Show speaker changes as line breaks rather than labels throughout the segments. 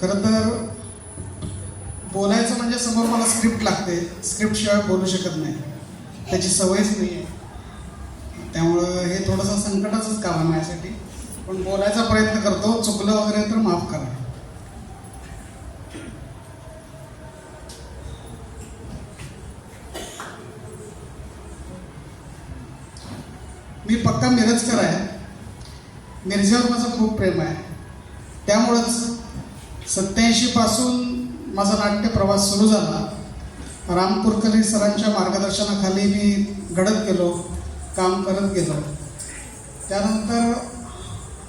खरं तर बोलायचं म्हणजे समोर मला स्क्रिप्ट लागते, स्क्रिप्टशिवाय बोलू शकत नाही, त्याची सवयच नाही आहे. त्यामुळं हे थोडंसं संकटाचंच काम आहे माझ्यासाठी, पण बोलायचा प्रयत्न करतो. चुकलं वगैरे तर माफ करा. मी पक्का मिरजकर आहे. मिरजेवर माझं खूप प्रेम आहे. त्यामुळंच 87 पासून माझा नाट्य प्रवास सुरू झाला. रामपुरकले सरांच्या मार्गदर्शनाखाली मी घडत गेलो, काम करत गेलो. त्यानंतर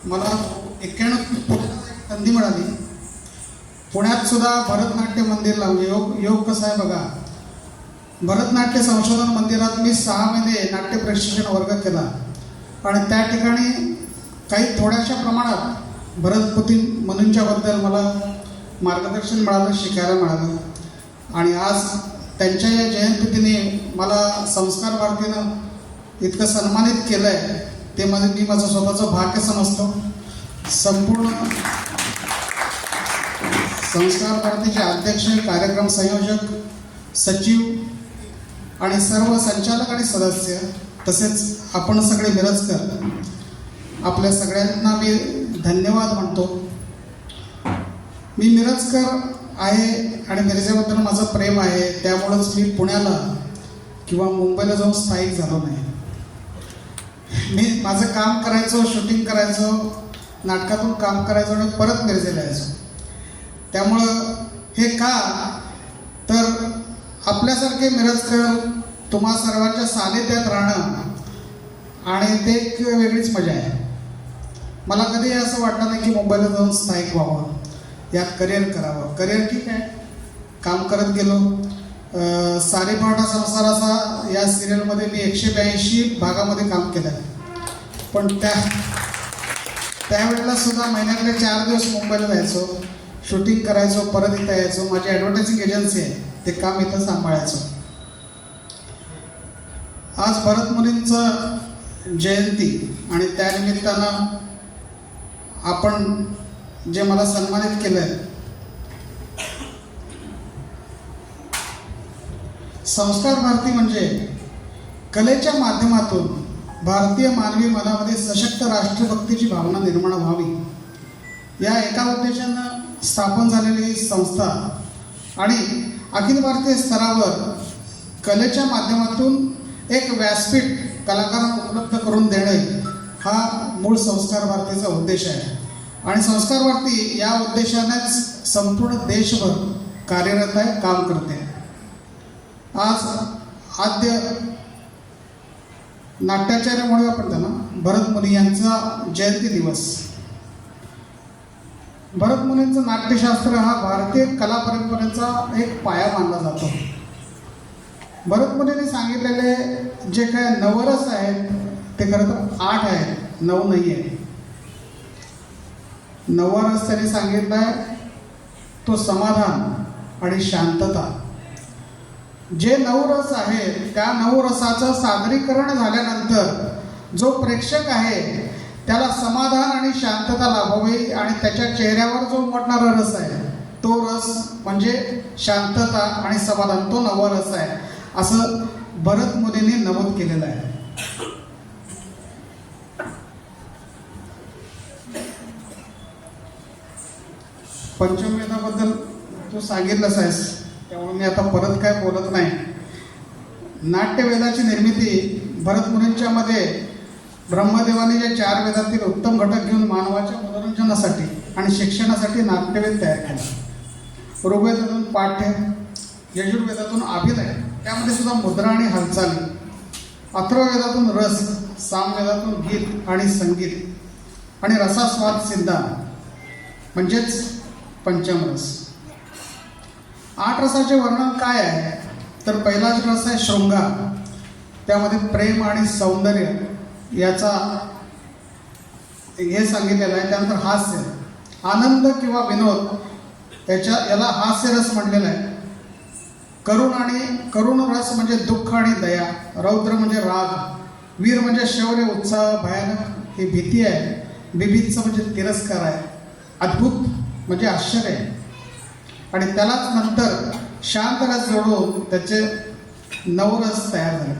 मला 91 संधी मिळाली. पुण्यात सुद्धा भरतनाट्य मंदिर लावले. योग कसा आहे बघा. भरतनाट्य संशोधन मंदिरात मी 6 महिने नाट्य प्रशिक्षण वर्ग केला आणि त्या ठिकाणी काही थोड्याशा प्रमाणात भरतपुती म्हणूंच्याबद्दल मला मार्गदर्शन मिळालं, शिकायला मिळालं. आणि आज त्यांच्या या जयंतीने मला संस्कार भारतीनं इतकं सन्मानित केलं आहे, ते मी माझं स्वतःचं भाग्य समजतो. संपूर्ण संस्कार भारतीचे अध्यक्ष, कार्यक्रम संयोजक, सचिव आणि सर्व संचालक आणि सदस्य, तसेच आपण सगळे मिरजकर, आपल्या सगळ्यांना मी धन्यवाद म्हणतो. मी मिरजकर आहे आणि मिरजेबद्दल माझं प्रेम आहे. त्यामुळंच मी पुण्याला किंवा मुंबईला जाऊन स्थायिक झालो नाही. मी माझं काम करायचो, शूटिंग करायचो, नाटकातून काम करायचो आणि परत मिरजेला यायचो. त्यामुळं हे का तर आपल्यासारखे मिरजकर तुम्हा सर्वांच्या सानिध्यात राहणं आणि ते एक वेगळीच मजा आहे. मला कधी असं वाटलं नाही की मुंबईला जाऊन स्थायिक व्हावं, यात करिअर करावं. करिअर ठीक आहे, काम करत गेलो. सारेपाटा संसाराचा या सिरियलमध्ये मी 182 भागामध्ये काम केलं आहे. पण त्यावेळेला सुद्धा महिन्यातले 4 दिवस मुंबईला जायचो, शूटिंग करायचो, परत इथं यायचो. माझी ॲडव्हर्टायझिंग एजन्सी आहे, ते काम इथं सांभाळायचो. आज भरत मुनींचं जयंती आणि त्यानिमित्तानं आपण जे मला सन्मानित केलं आहे, संस्कार भारती म्हणजे कलेच्या माध्यमातून भारतीय मानवी मनामध्ये सशक्त राष्ट्रभक्तीची भावना निर्माण व्हावी, या एका उद्देशानं स्थापन झालेली संस्था आणि अखिल भारतीय स्तरावर कलेच्या माध्यमातून एक व्यासपीठ कलाकारांना उपलब्ध करून देणे हा मूळ संस्कार भारतीचा उद्देश आहे. आणि संस्कार भारती या उद्देशानेच संपूर्ण देशभर कार्यरत आहे, काम करते. आज आद्य नाट्याचार्य म्हणूया आपण त्यांना, भरत मुनी यांचा जयंती दिवस. भरत मुनींचं नाट्यशास्त्र हा भारतीय कला परंपरेचा एक पाया मानला जातो. भरत मुनींनी सांगितलेले जे काय नवरस आहेत ते खरं तर 8 आहेत, 9 नाही आहे. नवरस त्यांनी सांगितलाय तो समाधान आणि शांतता. जे 9 रस आहेत त्या 9 रसाचं सादरीकरण झाल्यानंतर जो प्रेक्षक आहे त्याला समाधान आणि शांतता लाभावी आणि त्याच्या चेहऱ्यावर जो उमटणारा रस आहे तो रस म्हणजे शांतता आणि समाधान, तो 9वा रस आहे, असं भरत मुनींनी नमूद केलेलं आहे. पंचमवेदाबद्दल तू सांगितलंच आहेस, त्यामुळे मी आता परत काय बोलत नाही. नाट्यवेदाची निर्मिती भरत मुनींच्या मध्ये ब्रह्मदेवाने जे 4 वेदातील उत्तम घटक घेऊन मानवाच्या मनोरंजनासाठी आणि शिक्षणासाठी नाट्यवेद तयार केला. ऋग्वेदातून पाठ्य, यजुर्वेदातून अभिनय, त्यामध्ये सुद्धा मुद्रा आणि हालचाली, अथर्ववेदातून रस, सामवेदातून गीत आणि संगीत आणि रसास्वाद सिद्धांत म्हणजेच पंचमरस. 8 रसाचे वर्णन काय आहे तर पहिलाच रस आहे शृंगार, त्यामध्ये प्रेम आणि सौंदर्य याचा हे सांगितलेलं आहे. त्यानंतर हास्य, आनंद किंवा विनोद याला हास्यरस म्हटलेलं आहे. करुण रस म्हणजे दुःख आणि दया, रौद्र म्हणजे राग, वीर म्हणजे शौर्य, उत्साह, भयानक ही भीती आहे, बिभत्स म्हणजे तिरस्कार आहे, अद्भुत म्हणजे आश्चर्य आहे, आणि त्यालाच नंतर शांत रस जोडून त्याचे नवरस तयार झाले.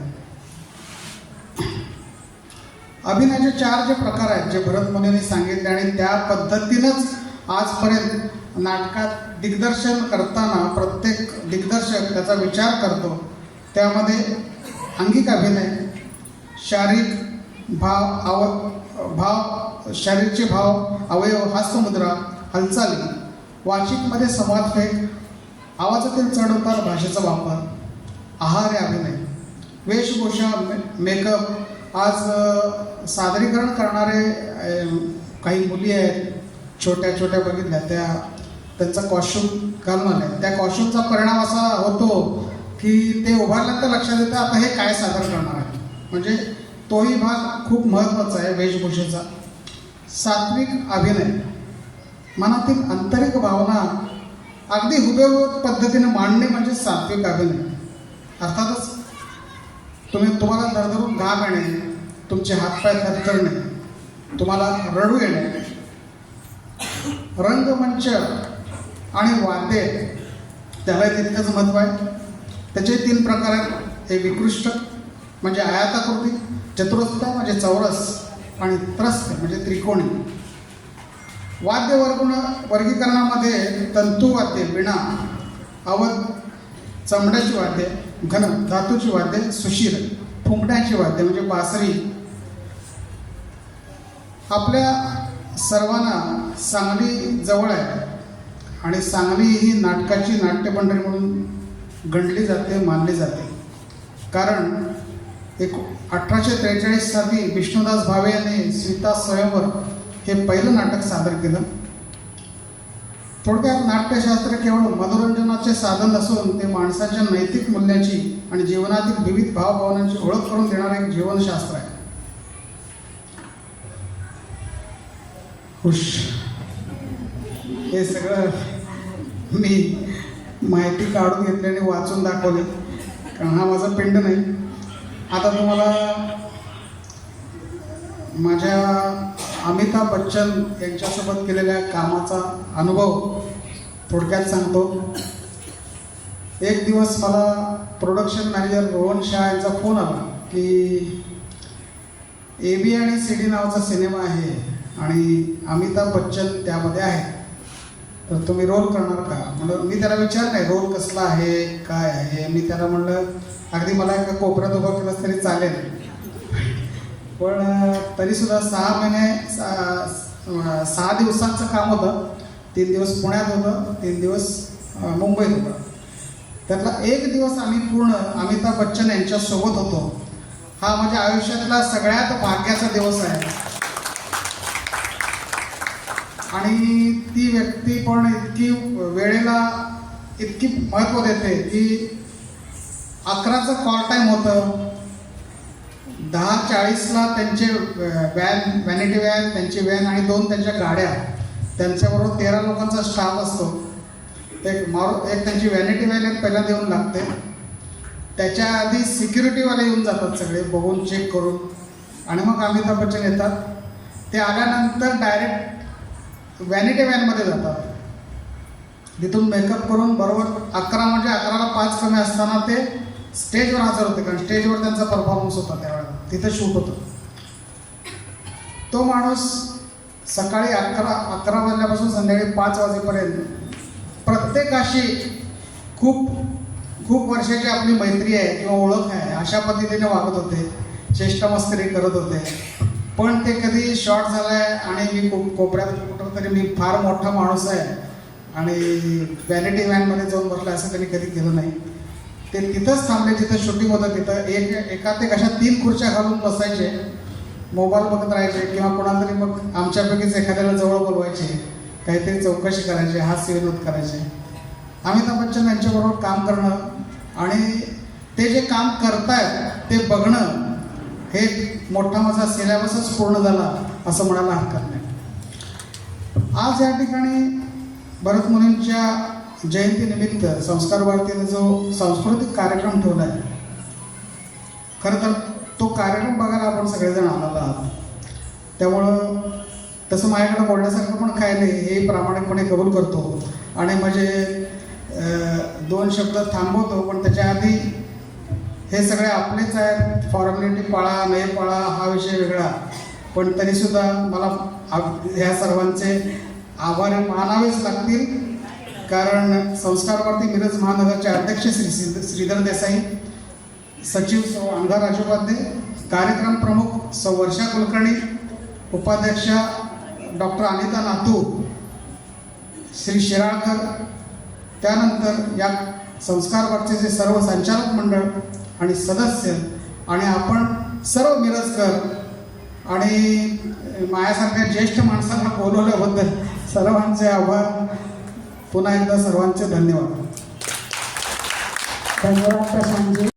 अभिनयाचे 4 जे प्रकार आहेत जे भरत मुनींनी सांगितले आणि त्या पद्धतीनंच आजपर्यंत नाटकात दिग्दर्शन करताना प्रत्येक दिग्दर्शक त्याचा विचार करतो. त्यामध्ये अंगिक अभिनय, शारीरिक शारीरचे भाव, अवयव, हास्यमुद्रा, हालचाली, वाचिकमध्ये संवाद फेक, आवाजातील चढउतार, भाषेचा वापर, आहार्य अभिनय, वेशभूषा, मेकअप. आज सादरीकरण करणारे काही मुली आहेत छोट्या छोट्या बघितल्या, त्यांचा कॉस्ट्यूम घालून आले. त्या कॉस्ट्यूमचा परिणाम असा होतो की ते उभारल्यानंतर लक्षात येतं आता हे काय सादर करणार आहे. म्हणजे तोही भाग खूप महत्त्वाचा आहे वेशभूषेचा. सात्विक अभिनय, मनातील आंतरिक भावना अगदी हुबेहूब पद्धतीने मांडणे म्हणजे सात्विक अभिनय. अर्थातच तुम्हाला धरधरून घाम येणे, तुमचे हातपाय थरथरणे, तुम्हाला रडू येणे. रंगमंच आणि वाद्य त्याला तितकंच महत्त्व आहे. त्याचे 3 प्रकार आहेत. एक विकृष्ट म्हणजे आयताकृती, चतुरस्र म्हणजे चौरस आणि त्रस्त म्हणजे त्रिकोणी. वाद्य वर्गीकरणामध्ये तंतुवाद्य, वीणा, अवध, चमड्याची वाद्य, घन धातूची वाद्य, सुशीर, फुंकण्याची वाद्य म्हणजे बासरी. आपल्या सर्वांना सांगली जवळ आहे आणि सांगली ही नाटकाची नाट्यमंडळी म्हणून गणली जाते, मानली जाते. कारण 1843 साली विष्णुदास भावे यांनी सीता स्वयंवर हे पहिलं नाटक सादर केलं. थोडक्यात नाट्यशास्त्र केवळ मनोरंजनाचे साधन नसून ते माणसाच्या नैतिक मूल्याची आणि जीवनातील विविध भावभावनांची ओळख करून देणारे एक जीवनशास्त्र आहे. हे सगळं मी माहिती काढून घेतली आणि वाचून दाखवली, कारण हा माझा पिंड नाही. आता तुम्हाला माझ्या अमिताभ बच्चन यांच्यासोबत केलेल्या कामाचा अनुभव थोडक्यात सांगतो. एक दिवस मला प्रोडक्शन मॅनेजर रोहन शाह यांचा फोन आला की AB आणि CD नावाचा सिनेमा आहे आणि अमिताभ बच्चन त्यामध्ये आहे, तर तुम्ही रोल करणार का? म्हणलं. मी त्याला विचार नाही रोल कसला आहे, काय आहे. मी त्याला म्हणलं अगदी मला एका कोपऱ्यात उभं केलं तरी चालेल, पण तरीसुद्धा 6 दिवसांचं काम होतं. 3 दिवस पुण्यात होतं, 3 दिवस मुंबईत होतं. त्यातला 1 दिवस आम्ही पूर्ण अमिताभ बच्चन यांच्यासोबत होतो. हा माझ्या आयुष्यातला सगळ्यात भाग्याचा दिवस आहे. आणि ती व्यक्ती पण इतकी वेळेला इतकी महत्त्व देते की 11चं कॉल टाईम होतं, 10:40ला त्यांचे व्हॅनिटी व्हॅन, त्यांची व्हॅन आणि 2 त्यांच्या गाड्या, त्यांच्याबरोबर 13 लोकांचा स्टाफ असतो. एक त्यांची व्हॅनिटी व्हॅन पहिल्यांदा येऊन लागते, त्याच्या आधी सिक्युरिटीवाले येऊन जातात सगळे बघून चेक करून, आणि मग अमिताभ बच्चन येतात. ते आल्यानंतर डायरेक्ट व्हॅनिटी व्हॅनमध्ये जातात. तिथून मेकअप करून बरोबर 11 म्हणजे 11ला 5 कमी असताना ते स्टेजवर हजर होते, कारण स्टेजवर त्यांचा परफॉर्मन्स होता त्यावेळेला, तिथं शूट होतं. तो माणूस सकाळी 11 वाजल्यापासून संध्याकाळी 5 वाजेपर्यंत प्रत्येकाशी खूप वर्षाची आपली मैत्री आहे किंवा ओळख आहे अशा पद्धतीने वागत होते, चेष्टामस्करी करत होते. पण ते कधी शॉर्ट झालं आहे आणि मी कोपऱ्यात कुठं तरी मी फार मोठा माणूस आहे आणि व्हॅनिटी व्हॅनमध्ये जाऊन बसला असं त्यांनी कधी केलं नाही. ते तिथंच थांबले जिथं शूटिंग होतं तिथं. एका ते कशा 3 खुर्च्या घालून बसायचे, मोबाईल बघत राहायचे किंवा कोणाला तरी मग आमच्यापैकीच एखाद्याला जवळ बोलवायचे, काहीतरी चौकशी करायची, हास्य विनोद करायचे. अमिताभ बच्चन यांच्याबरोबर काम करणं आणि ते जे काम करतायत ते बघणं हे मोठा माझा सिलेबसच पूर्ण झाला असं म्हणायला हरकत नाही. आज या ठिकाणी भरत मुनींच्या जयंतीनिमित्त संस्कार भारतीने जो सांस्कृतिक कार्यक्रम ठेवला आहे, खरं तर तो कार्यक्रम बघायला आपण सगळेजण आलेलो आहात. त्यामुळं तसं माझ्याकडे बोलण्यासारखं पण काय नाही हे प्रामाणिकपणे कबूल करतो. आणि म्हणजे दोन शब्द थांबवतो, पण त्याच्या आधी हे सगळे आपलेच आहेत, फॉर्मॅलिटी पाळा नाही पाळा हा विषय वेगळा, पण तरीसुद्धा मला ह्या सर्वांचे आभार मानावेच लागतील. कारण संस्कार भारती मिरज महानगरचे अध्यक्ष श्रीधर देसाई, सचिव सौ अंधा राजोपाध्ये, कार्यक्रम प्रमुख सौ वर्षा कुलकर्णी, उपाध्यक्षा डॉक्टर अनिता नातू, श्री शिराळकर, त्यानंतर या संस्कार भारतीचे सर्व संचालक मंडळ आणि सदस्य आणि आपण सर्व मिरजकर आणि माझ्यासारख्या ज्येष्ठ माणसांना बोलवल्याबद्दल सर्वांचे आभार. पुन्हा एकदा सर्वांचे धन्यवाद.
धन्यवाद प्रशांतजी.